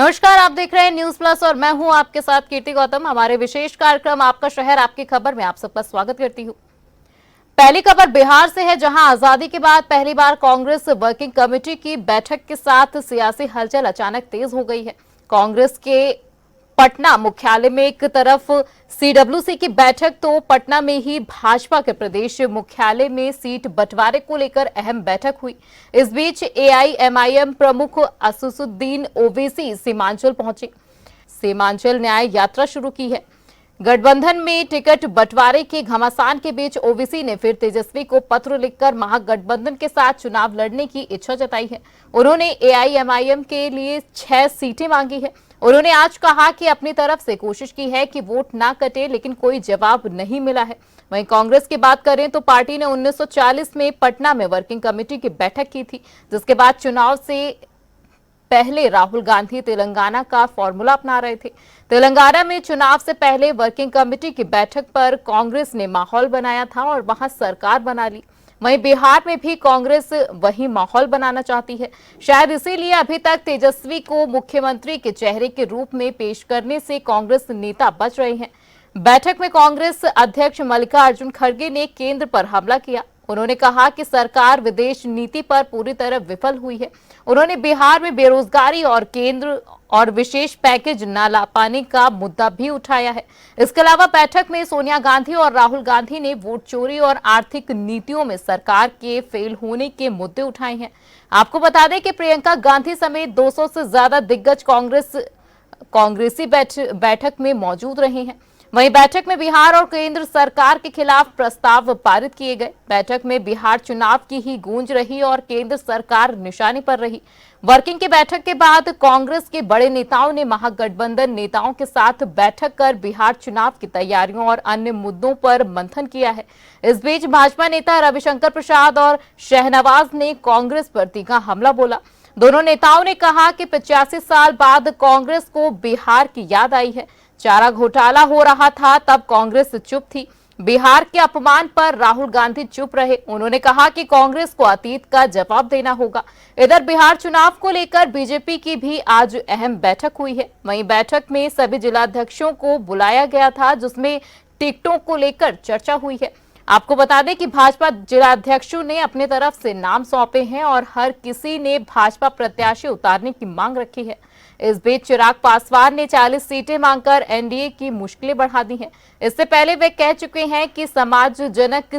नमस्कार, आप देख रहे हैं न्यूज प्लस और मैं हूं आपके साथ कीर्ति गौतम। हमारे विशेष कार्यक्रम आपका शहर आपकी खबर में आप सबका स्वागत करती हूं। पहली खबर बिहार से है, जहां आजादी के बाद पहली बार कांग्रेस वर्किंग कमेटी की बैठक के साथ सियासी हलचल अचानक तेज हो गई है। कांग्रेस के पटना मुख्यालय में एक तरफ सीडब्ल्यूसी की बैठक, तो पटना में ही भाजपा के प्रदेश मुख्यालय में सीट बंटवारे को लेकर अहम बैठक हुई। इस बीच एआईएमआईएम प्रमुख असदुद्दीन ओवैसी सीमांचल पहुंचे, सीमांचल न्याय यात्रा शुरू की है। गठबंधन में टिकट बंटवारे के घमासान के बीच ओवैसी ने फिर तेजस्वी को पत्र लिखकर महागठबंधन के साथ चुनाव लड़ने की इच्छा जताई है। उन्होंने एआईएमआईएम के लिए 6 सीटें मांगी है। उन्होंने आज कहा कि अपनी तरफ से कोशिश की है कि वोट ना कटे, लेकिन कोई जवाब नहीं मिला है। वहीं कांग्रेस की बात करें तो पार्टी ने 1940 में पटना में वर्किंग कमेटी की बैठक की थी, जिसके बाद चुनाव से पहले राहुल गांधी तेलंगाना का फॉर्मूला अपना रहे थे। तेलंगाना में चुनाव से पहले वर्किंग कमेटी की बैठक पर कांग्रेस ने माहौल बनाया था और वहां सरकार बना ली। वहीं बिहार में भी कांग्रेस वही माहौल बनाना चाहती है। शायद इसीलिए अभी तक तेजस्वी को मुख्यमंत्री के चेहरे के रूप में पेश करने से कांग्रेस नेता बच रहे हैं। बैठक में कांग्रेस अध्यक्ष मल्लिकार्जुन खड़गे ने केंद्र पर हमला किया। उन्होंने कहा कि सरकार विदेश नीति पर पूरी तरह विफल हुई है। उन्होंने बिहार में बेरोजगारी और केंद्र और विशेष पैकेज न ला पाने का मुद्दा भी उठाया है। इसके अलावा बैठक में सोनिया गांधी और राहुल गांधी ने वोट चोरी और आर्थिक नीतियों में सरकार के फेल होने के मुद्दे उठाए हैं। आपको बता दें कि प्रियंका गांधी समेत 200 से ज्यादा दिग्गज कांग्रेसी बैठक में मौजूद रहे हैं। वहीं बैठक में बिहार और केंद्र सरकार के खिलाफ प्रस्ताव पारित किए गए। बैठक में बिहार चुनाव की ही गूंज रही और केंद्र सरकार निशाने पर रही। वर्किंग की बैठक के बाद कांग्रेस के बड़े नेताओं ने महागठबंधन नेताओं के साथ बैठक कर बिहार चुनाव की तैयारियों और अन्य मुद्दों पर मंथन किया है। इस बीच भाजपा नेता रविशंकर प्रसाद और शहनवाज ने कांग्रेस पर तीखा हमला बोला। दोनों नेताओं ने कहा कि 85 साल बाद कांग्रेस को बिहार की याद आई है। चारा घोटाला हो रहा था तब कांग्रेस चुप थी। बिहार के अपमान पर राहुल गांधी चुप रहे। उन्होंने कहा कि कांग्रेस को अतीत का जवाब देना होगा। इधर बिहार चुनाव को लेकर बीजेपी की भी आज अहम बैठक हुई है। वहीं बैठक में सभी जिलाध्यक्षों को बुलाया गया था, जिसमें टिकटों को लेकर चर्चा हुई है। आपको बता दें कि भाजपा जिलाध्यक्षों ने अपने तरफ से नाम सौंपे हैं और हर किसी ने भाजपा प्रत्याशी उतारने की मांग रखी है। इस बीच चिराग पासवान ने 40 सीटें मांगकर एनडीए की मुश्किलें बढ़ा दी हैं। इससे पहले वे कह चुके हैं कि सम्मानजनक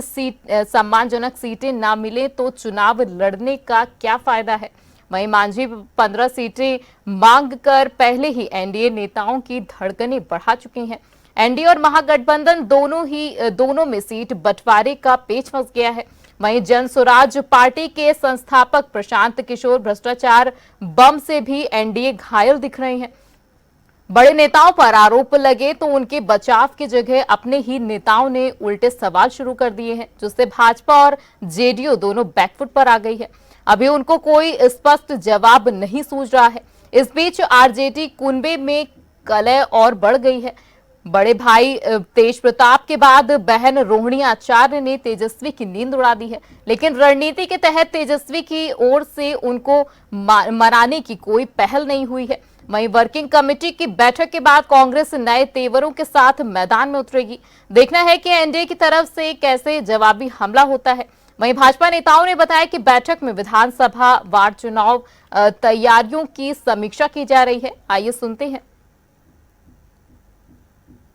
सीटें ना मिले तो चुनाव लड़ने का क्या फायदा है। वहीं मांझी 15 सीटें मांगकर पहले ही एनडीए नेताओं की धड़कनें बढ़ा चुके हैं। एनडीए और महागठबंधन दोनों में सीट बंटवारे का पेच फंस गया है। वहीं जन स्वराज पार्टी के संस्थापक प्रशांत किशोर भ्रष्टाचार बम से भी एनडीए घायल दिख रहे हैं। बड़े नेताओं पर आरोप लगे तो उनके बचाव की जगह अपने ही नेताओं ने उल्टे सवाल शुरू कर दिए हैं, जिससे भाजपा और जेडीयू दोनों बैकफुट पर आ गई है। अभी उनको कोई स्पष्ट जवाब नहीं सूझ रहा है। इस बीच आरजेडी कुनबे में कलह और बढ़ गई है। बड़े भाई तेज प्रताप के बाद बहन रोहिणी आचार्य ने तेजस्वी की नींद उड़ा दी है, लेकिन रणनीति के तहत तेजस्वी की ओर से उनको मनाने की कोई पहल नहीं हुई है। वहीं वर्किंग कमेटी की बैठक के बाद कांग्रेस नए तेवरों के साथ मैदान में उतरेगी। देखना है कि एनडीए की तरफ से कैसे जवाबी हमला होता है। वहीं भाजपा नेताओं ने बताया कि बैठक में विधानसभा वार चुनाव तैयारियों की समीक्षा की जा रही है। आइए सुनते हैं।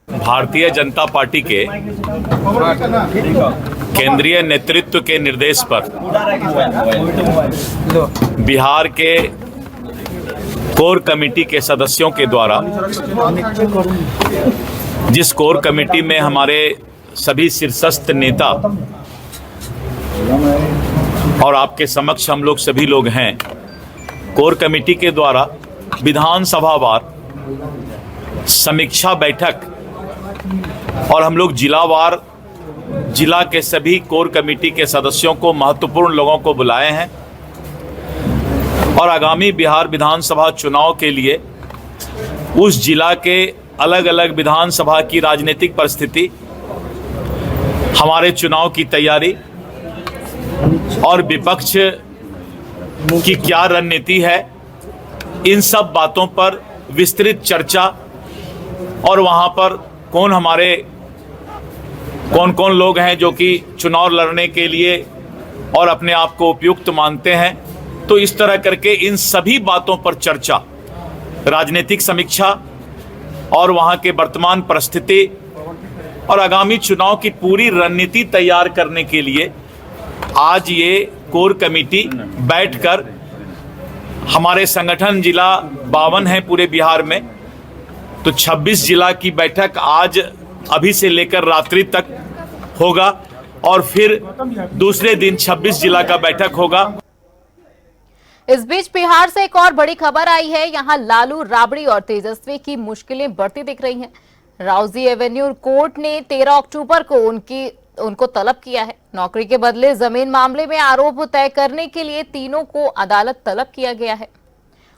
भारतीय जनता पार्टी के केंद्रीय नेतृत्व के निर्देश पर बिहार के कोर कमेटी के सदस्यों के द्वारा, जिस कोर कमेटी में हमारे सभी शीर्षस्थ नेता और आपके समक्ष हम लोग सभी लोग हैं, कोर कमेटी के द्वारा विधानसभावार समीक्षा बैठक और हम लोग जिला के सभी कोर कमेटी के सदस्यों को, महत्वपूर्ण लोगों को बुलाए हैं और आगामी बिहार विधानसभा चुनाव के लिए उस जिला के अलग अलग विधानसभा की राजनीतिक परिस्थिति, हमारे चुनाव की तैयारी और विपक्ष की क्या रणनीति है, इन सब बातों पर विस्तृत चर्चा और वहाँ पर कौन कौन लोग हैं जो कि चुनाव लड़ने के लिए और अपने आप को उपयुक्त मानते हैं, तो इस तरह करके इन सभी बातों पर चर्चा, राजनीतिक समीक्षा और वहाँ के वर्तमान परिस्थिति और आगामी चुनाव की पूरी रणनीति तैयार करने के लिए आज ये कोर कमेटी बैठकर, हमारे संगठन जिला 52 है पूरे बिहार में, तो 26 जिला की बैठक आज अभी से लेकर रात्रि तक होगा और फिर दूसरे दिन 26 जिला का बैठक होगा। इस बीच बिहार से एक और बड़ी खबर आई है। यहां लालू, राबड़ी और तेजस्वी की मुश्किलें बढ़ती दिख रही हैं। राउजी एवेन्यू कोर्ट ने 13 अक्टूबर को उनको तलब किया है। नौकरी के बदले जमीन मामले में आरोप तय करने के लिए तीनों को अदालत तलब किया गया है।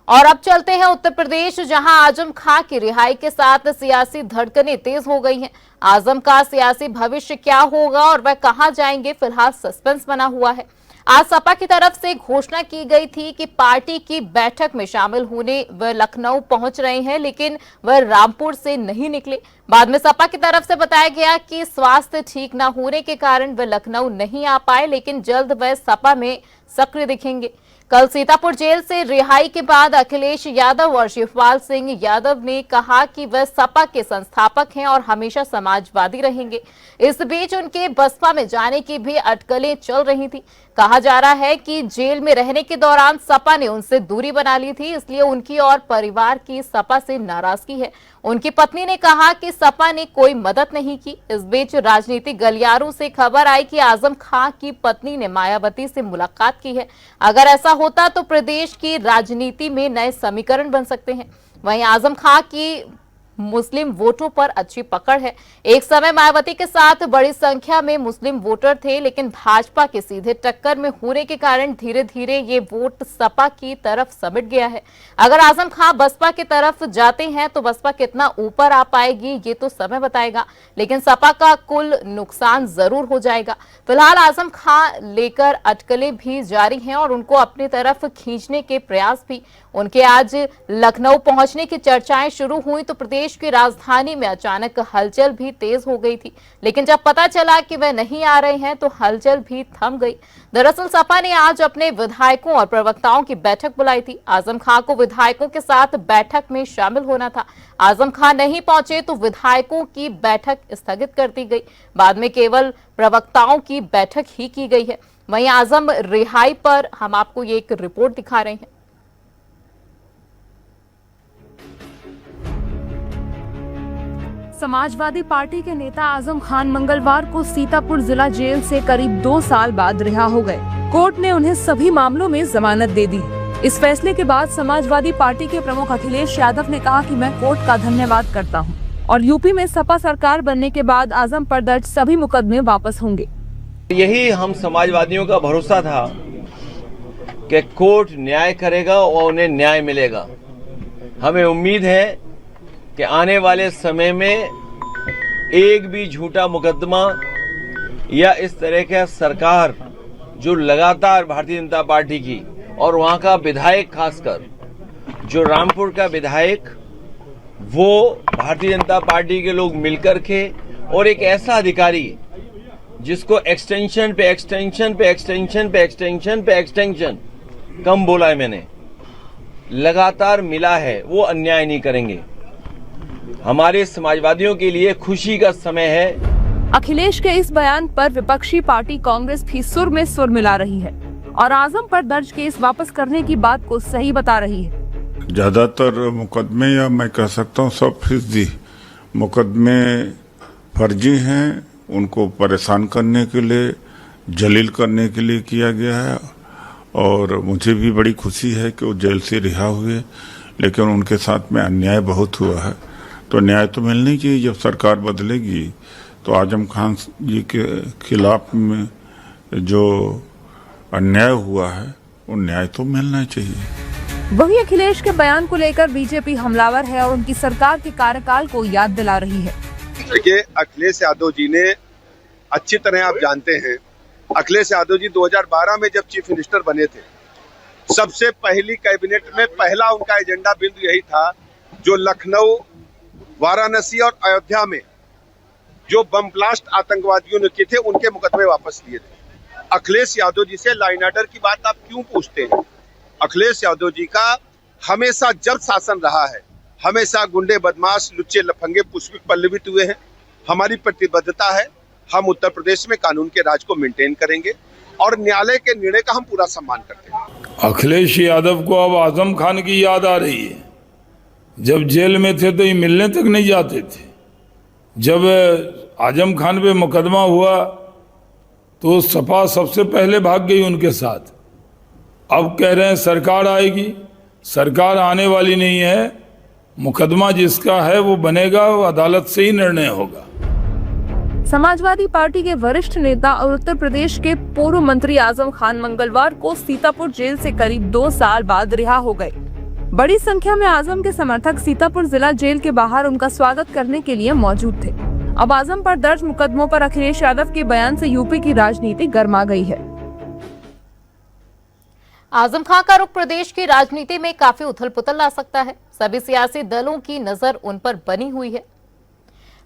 और अब चलते हैं उत्तर प्रदेश, जहां आजम खां की रिहाई के साथ सियासी धड़कनें तेज हो गई हैं। आजम का सियासी भविष्य क्या होगा और वह कहां जाएंगे, फिलहाल सस्पेंस बना हुआ है। आज सपा की तरफ से घोषणा की गई थी कि पार्टी की बैठक में शामिल होने वह लखनऊ पहुंच रहे हैं, लेकिन वह रामपुर से नहीं निकले। बाद में सपा की तरफ से बताया गया कि स्वास्थ्य ठीक न होने के कारण वह लखनऊ नहीं आ पाए, लेकिन जल्द वह सपा में सक्रिय दिखेंगे। कल सीतापुर जेल से रिहाई के बाद अखिलेश यादव और शिवपाल सिंह यादव ने कहा कि वह सपा के संस्थापक हैं और हमेशा समाजवादी रहेंगे। इस बीच उनके बसपा में जाने की भी अटकलें चल रही थी। कहा जा रहा है कि जेल में रहने के दौरान सपा ने उनसे दूरी बना ली थी, इसलिए उनकी और परिवार की सपा से नाराजगी है। उनकी पत्नी ने कहा कि सपा ने कोई मदद नहीं की। इस बीच राजनीतिक गलियारों से खबर आई कि आजम खां की पत्नी ने मायावती से मुलाकात की है। अगर ऐसा होता तो प्रदेश की राजनीति में नए समीकरण बन सकते हैं। वहीं आजम खां की मुस्लिम वोटों पर अच्छी पकड़ है। एक समय मायावती के साथ बड़ी संख्या में मुस्लिम वोटर थे, लेकिन भाजपा के सीधे टक्कर में होने के कारण धीरे धीरे ये वोट सपा की तरफ समिट गया है। अगर आजम खां बसपा की तरफ जाते हैं तो बसपा कितना ऊपर आ पाएगी ये तो समय बताएगा, लेकिन सपा का कुल नुकसान जरूर हो जाएगा। फिलहाल आजम खां लेकर अटकलें भी जारी हैं और उनको अपनी तरफ खींचने के प्रयास भी। उनके आज लखनऊ पहुंचने की चर्चाएं शुरू हुई तो प्रदेश की राजधानी में अचानक हलचल भी तेज हो गई थी, लेकिन जब पता चला कि वह नहीं आ रहे हैं तो हलचल भी थम गई। दरअसल सपा ने आज अपने विधायकों और प्रवक्ताओं की बैठक बुलाई थी। आजम खां को विधायकों के साथ बैठक में शामिल होना था। आजम खां नहीं पहुंचे तो विधायकों की बैठक स्थगित कर दी गई। बाद में केवल प्रवक्ताओं की बैठक ही की गई है। वहीं आजम रिहाई पर हम आपको ये एक रिपोर्ट दिखा रहे हैं। समाजवादी पार्टी के नेता आजम खान मंगलवार को सीतापुर जिला जेल से करीब 2 साल बाद रिहा हो गए। कोर्ट ने उन्हें सभी मामलों में जमानत दे दी। इस फैसले के बाद समाजवादी पार्टी के प्रमुख अखिलेश यादव ने कहा कि मैं कोर्ट का धन्यवाद करता हूं और यूपी में सपा सरकार बनने के बाद आजम पर दर्ज सभी मुकदमे वापस होंगे। यही हम समाजवादियों का भरोसा था कि कोर्ट न्याय करेगा और उन्हें न्याय मिलेगा। हमें उम्मीद है कि आने वाले समय में एक भी झूठा मुकदमा या इस तरह का सरकार जो लगातार भारतीय जनता पार्टी की और वहां का विधायक, खासकर जो रामपुर का विधायक, वो भारतीय जनता पार्टी के लोग मिलकर के और एक ऐसा अधिकारी जिसको एक्सटेंशन पे एक्सटेंशन पे एक्सटेंशन पे एक्सटेंशन पे एक्सटेंशन कम बोला है मैंने, लगातार मिला है, वो अन्याय नहीं करेंगे। हमारे समाजवादियों के लिए खुशी का समय है। अखिलेश के इस बयान पर विपक्षी पार्टी कांग्रेस भी सुर में सुर मिला रही है और आजम पर दर्ज केस वापस करने की बात को सही बता रही है। ज्यादातर मुकदमे, या मैं कह सकता हूँ 100% मुकदमे फर्जी हैं। उनको परेशान करने के लिए, जलील करने के लिए किया गया है और मुझे भी बड़ी खुशी है कि वो जेल से रिहा हुए, लेकिन उनके साथ में अन्याय बहुत हुआ है। तो न्याय तो मिलना ही चाहिए। जब सरकार बदलेगी तो आजम खान जी के खिलाफ में जो अन्याय हुआ है वो न्याय तो मिलना चाहिए। वही अखिलेश के बयान को लेकर बीजेपी हमलावर है और उनकी सरकार के कार्यकाल को याद दिला रही है। देखिए, अखिलेश यादव जी ने अच्छी तरह, आप जानते हैं, अखिलेश यादव जी 2012 में जब चीफ मिनिस्टर बने थे, सबसे पहली कैबिनेट में पहला उनका एजेंडा बिंदु यही था जो लखनऊ, वाराणसी और अयोध्या में जो बम ब्लास्ट आतंकवादियों ने किए थे उनके मुकदमे वापस लिए थे। अखिलेश यादव जी से लॉ एंड ऑर्डर की बात आप क्यों पूछते हैं? अखिलेश यादव जी का हमेशा जब शासन रहा है, हमेशा गुंडे, बदमाश, लुच्चे, लफंगे पुष्पित पल्लवित हुए हैं। हमारी प्रतिबद्धता है, हम उत्तर प्रदेश में कानून के राज को मेंटेन करेंगे और न्यायालय के निर्णय का हम पूरा सम्मान करते हैं। अखिलेश यादव को अब आजम खान की याद आ रही है। जब जेल में थे तो ये मिलने तक नहीं जाते थे। जब आजम खान पे मुकदमा हुआ तो सपा सबसे पहले भाग गई उनके साथ। अब कह रहे हैं सरकार आएगी। सरकार आने वाली नहीं है। मुकदमा जिसका है वो बनेगा, वो अदालत से ही निर्णय होगा। समाजवादी पार्टी के वरिष्ठ नेता और उत्तर प्रदेश के पूर्व मंत्री आजम खान मंगलवार को सीतापुर जेल से करीब 2 साल बाद रिहा हो गए। बड़ी संख्या में आजम के समर्थक सीतापुर जिला जेल के बाहर उनका स्वागत करने के लिए मौजूद थे। अब आजम पर दर्ज मुकदमों पर अखिलेश यादव के बयान से यूपी की राजनीति गर्मा गई है। आजम खान का रुख प्रदेश की राजनीति में काफी उथल पुथल ला सकता है। सभी सियासी दलों की नजर उन पर बनी हुई है।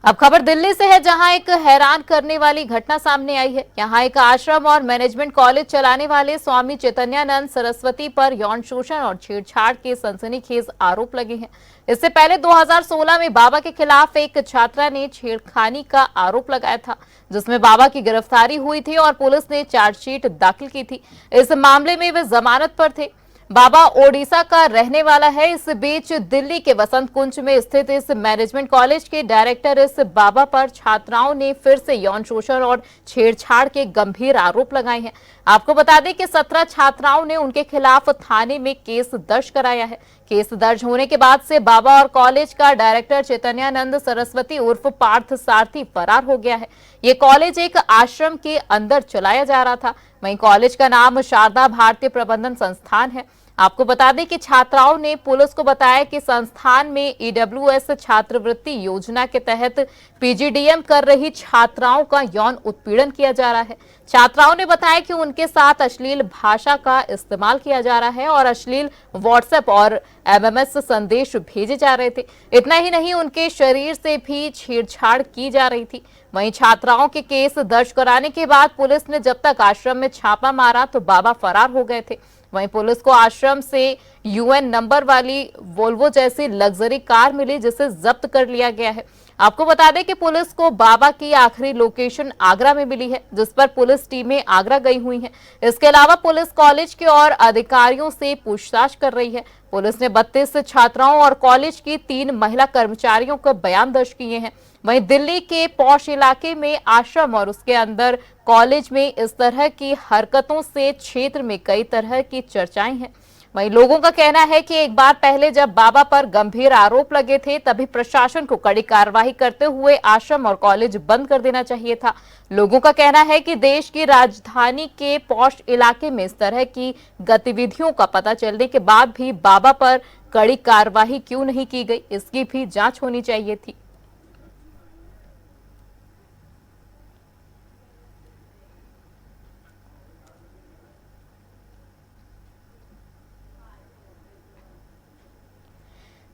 अब खबर दिल्ली से है, जहां एक हैरान करने वाली घटना सामने आई है। यहां एक आश्रम और मैनेजमेंट कॉलेज चलाने वाले स्वामी चैतन्यानंद सरस्वती पर यौन शोषण और छेड़छाड़ के सनसनीखेज आरोप लगे हैं। इससे पहले 2016 में बाबा के खिलाफ एक छात्रा ने छेड़खानी का आरोप लगाया था, जिसमें बाबा की गिरफ्तारी हुई थी और पुलिस ने चार्जशीट दाखिल की थी। इस मामले में वे जमानत पर थे। बाबा ओडिशा का रहने वाला है। इस बीच दिल्ली के वसंत कुंज में स्थित इस मैनेजमेंट कॉलेज के डायरेक्टर इस बाबा पर छात्राओं ने फिर से यौन शोषण और छेड़छाड़ के गंभीर आरोप लगाए हैं। आपको बता दें कि 17 छात्राओं ने उनके खिलाफ थाने में केस दर्ज कराया है। केस दर्ज होने के बाद से बाबा और कॉलेज का डायरेक्टर चैतन्यानंद सरस्वती उर्फ पार्थ सारथी फरार हो गया है। ये कॉलेज एक आश्रम के अंदर चलाया जा रहा था। वहीं कॉलेज का नाम शारदा भारतीय प्रबंधन संस्थान है। आपको बता दें कि छात्राओं ने पुलिस को बताया कि संस्थान में ईडब्ल्यूएस छात्रवृत्ति योजना के तहत पीजीडीएम कर रही छात्राओं का यौन उत्पीड़न किया जा रहा है। छात्राओं ने बताया कि उनके साथ अश्लील भाषा का इस्तेमाल किया जा रहा है और अश्लील व्हाट्सएप और एमएमएस संदेश भेजे जा रहे थे। इतना ही नहीं, उनके शरीर से भी छेड़छाड़ की जा रही थी। वहीं छात्राओं के केस दर्ज कराने के बाद पुलिस ने जब तक आश्रम में छापा मारा तो बाबा फरार हो गए थे। वहीं पुलिस को आश्रम से यूएन नंबर वाली वोल्वो जैसी लग्जरी कार मिली, जिसे जब्त कर लिया गया है। आपको बता दें कि पुलिस को बाबा की आखिरी लोकेशन आगरा में मिली है, जिस पर पुलिस टीमें आगरा गई हुई हैं। इसके अलावा पुलिस कॉलेज के और अधिकारियों से पूछताछ कर रही है। पुलिस ने 32 छात्राओं और कॉलेज की 3 महिला कर्मचारियों का बयान दर्ज किए हैं। वहीं दिल्ली के पौष इलाके में आश्रम और उसके अंदर कॉलेज में इस तरह की हरकतों से क्षेत्र में कई तरह की चर्चाएं हैं। वहीं लोगों का कहना है कि एक बार पहले जब बाबा पर गंभीर आरोप लगे थे, तभी प्रशासन को कड़ी कार्रवाई करते हुए आश्रम और कॉलेज बंद कर देना चाहिए था। लोगों का कहना है कि देश की राजधानी के पौष इलाके में इस तरह की गतिविधियों का पता चलने के बाद भी बाबा पर कड़ी कार्रवाई क्यों नहीं की गई, इसकी भी जांच होनी चाहिए थी।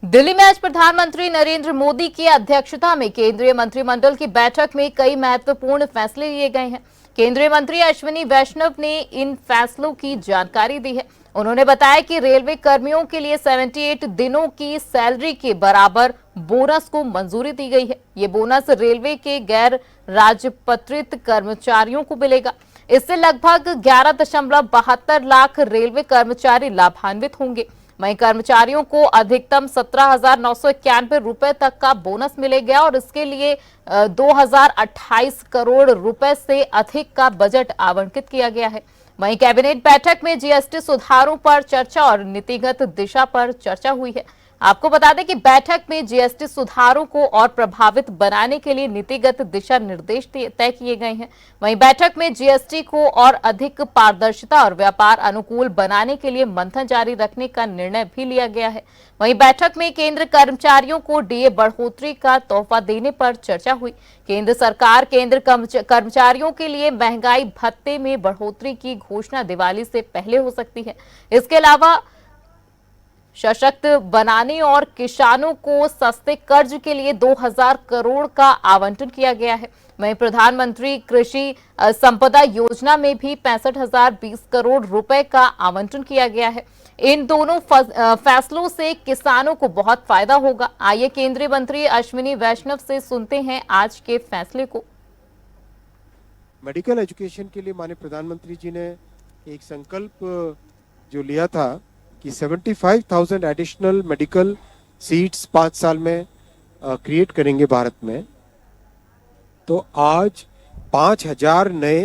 दिल्ली में आज प्रधानमंत्री नरेंद्र मोदी की अध्यक्षता में केंद्रीय मंत्रिमंडल की बैठक में कई महत्वपूर्ण फैसले लिए गए हैं। केंद्रीय मंत्री अश्विनी वैष्णव ने इन फैसलों की जानकारी दी है। उन्होंने बताया कि रेलवे कर्मियों के लिए 78 दिनों की सैलरी के बराबर बोनस को मंजूरी दी गई है। ये बोनस रेलवे के गैर राजपत्रित कर्मचारियों को मिलेगा। इससे लगभग 11.72 लाख रेलवे कर्मचारी लाभान्वित होंगे। वहीं कर्मचारियों को अधिकतम 17,991 रुपए तक का बोनस मिलेगा और इसके लिए 2028 करोड़ रुपए से अधिक का बजट आवंटित किया गया है। वहीं कैबिनेट बैठक में जीएसटी सुधारों पर चर्चा और नीतिगत दिशा पर चर्चा हुई है। आपको बता दें कि बैठक में जीएसटी सुधारों को और प्रभावित बनाने के लिए नीतिगत दिशा निर्देश तय किए गए हैं। वहीं बैठक में जीएसटी को और अधिक पारदर्शिता और व्यापार अनुकूल बनाने के लिए मंथन जारी रखने का निर्णय भी लिया गया है। वहीं बैठक में केंद्र कर्मचारियों को डीए बढ़ोतरी का तोहफा देने पर चर्चा हुई। केंद्र सरकार केंद्र कर्मचारियों के लिए महंगाई भत्ते में बढ़ोतरी की घोषणा दिवाली से पहले हो सकती है। इसके अलावा सशक्त बनाने और किसानों को सस्ते कर्ज के लिए 2000 करोड़ का आवंटन किया गया है। वहीं प्रधानमंत्री कृषि संपदा योजना में भी 65,020 करोड़ रुपए का आवंटन किया गया है। इन दोनों फैसलों से किसानों को बहुत फायदा होगा। आइए केंद्रीय मंत्री अश्विनी वैष्णव से सुनते हैं आज के फैसले को। मेडिकल एजुकेशन के लिए माननीय प्रधानमंत्री जी ने एक संकल्प जो लिया था कि 75,000 एडिशनल मेडिकल सीट्स 5 साल में क्रिएट करेंगे भारत में। तो आज 5,000 नए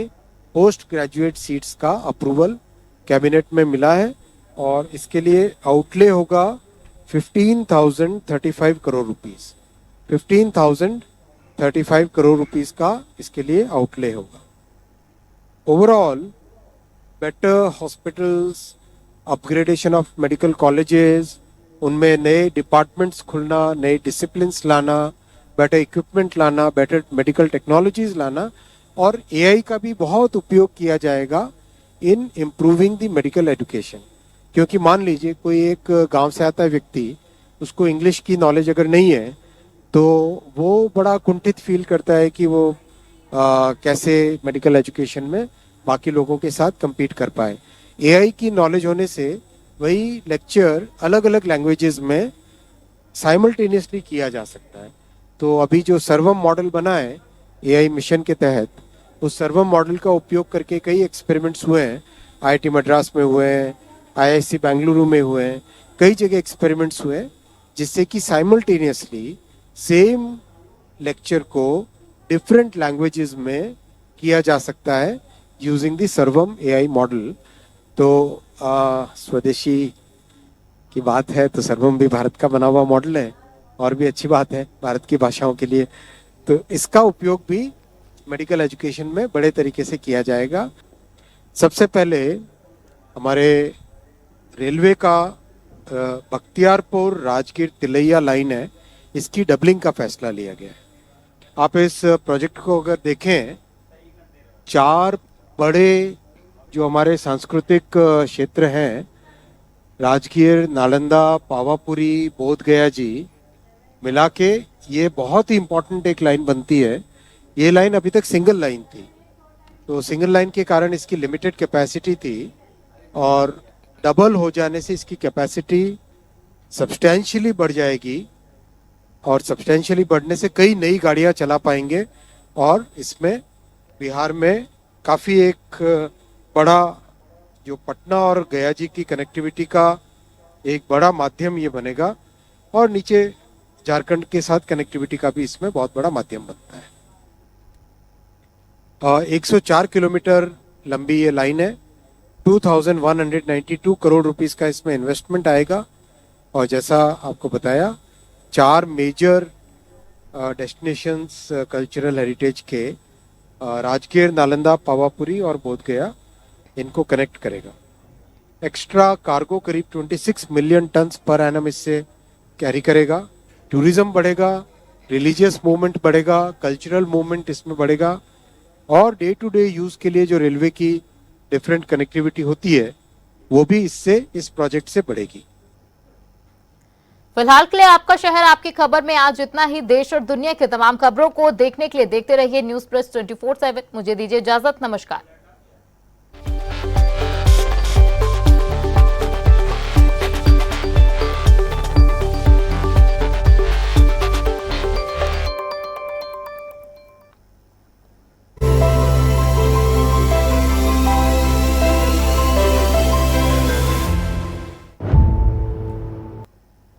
पोस्ट ग्रेजुएट सीट्स का अप्रूवल कैबिनेट में मिला है और इसके लिए आउटले होगा 15,035 करोड़ रुपीस। 15,035 करोड़ रुपीस का इसके लिए आउटले होगा। Overall better hospitals, upgradation of medical colleges, उनमें नए डिपार्टमेंट्स खुलना, नए डिसिप्लिन्स लाना, बेटर इक्विपमेंट लाना, बेटर मेडिकल टेक्नोलॉजीज लाना और एआई का भी बहुत उपयोग किया जाएगा in improving the medical education. क्योंकि मान लीजिए कोई एक गांव से आता है व्यक्ति, उसको इंग्लिश की नॉलेज अगर नहीं है तो वो बड़ा कुंठित फील करता है कि वो कैसे मेडिकल एजुकेशन में बाकी लोगों के साथ compete कर पाए। एआई की नॉलेज होने से वही लेक्चर अलग अलग लैंग्वेजेस में साइमल्टेनियसली किया जा सकता है। तो अभी जो सर्वम मॉडल बना है एआई मिशन के तहत, उस सर्वम मॉडल का उपयोग करके कई एक्सपेरिमेंट्स हुए हैं। आईआईटी मद्रास में हुए हैं, आईआईसी बेंगलुरु में हुए हैं, कई जगह एक्सपेरिमेंट्स हुए हैं जिससे कि साइमल्टेनियसली सेम लेक्चर को डिफरेंट लैंग्वेजेस में किया जा सकता है यूजिंग द सर्वम एआई मॉडल। तो स्वदेशी की बात है तो सर्वम भी भारत का बना हुआ मॉडल है और भी अच्छी बात है भारत की भाषाओं के लिए। तो इसका उपयोग भी मेडिकल एजुकेशन में बड़े तरीके से किया जाएगा। सबसे पहले हमारे रेलवे का बख्तियारपुर राजगीर तिलैया लाइन है, इसकी डबलिंग का फैसला लिया गया है। आप इस प्रोजेक्ट को अगर देखें, 4 बड़े जो हमारे सांस्कृतिक क्षेत्र हैं, राजगीर, नालंदा, पावापुरी, बोध गया जी मिला के ये बहुत ही इम्पोर्टेंट एक लाइन बनती है। ये लाइन अभी तक सिंगल लाइन थी, तो सिंगल लाइन के कारण इसकी लिमिटेड कैपेसिटी थी और डबल हो जाने से इसकी कैपेसिटी सब्सटेंशियली बढ़ जाएगी और सब्सटेंशियली बढ़ने से कई नई गाड़ियां चला पाएंगे और इसमें बिहार में काफ़ी एक बड़ा जो पटना और गया जी की कनेक्टिविटी का एक बड़ा माध्यम ये बनेगा और नीचे झारखंड के साथ कनेक्टिविटी का भी इसमें बहुत बड़ा माध्यम बनता है। 104 किलोमीटर लंबी ये लाइन है। 2,192 करोड़ रुपीस का इसमें इन्वेस्टमेंट आएगा और जैसा आपको बताया 4 मेजर डेस्टिनेशंस कल्चरल हेरिटेज के राजगीर, नालंदा, पावापुरी और बोध गया इनको कनेक्ट करेगा। एक्स्ट्रा कार्गो करीब 26 मिलियन टन्स पर एनम इससे कैरी करेगा। टूरिज्म बढ़ेगा, रिलीजियस मूवमेंट बढ़ेगा, कल्चरल मूवमेंट इसमें बढ़ेगा और डे टू डे यूज के लिए जो रेलवे की डिफरेंट कनेक्टिविटी होती है वो भी इससे, इस प्रोजेक्ट से बढ़ेगी। फिलहाल के लिए आपका शहर आपकी खबर में आज इतना ही। देश और दुनिया की तमाम खबरों को देखने के लिए देखते रहिए न्यूज़ प्लस 24/7। मुझे दीजिए इजाजत, नमस्कार।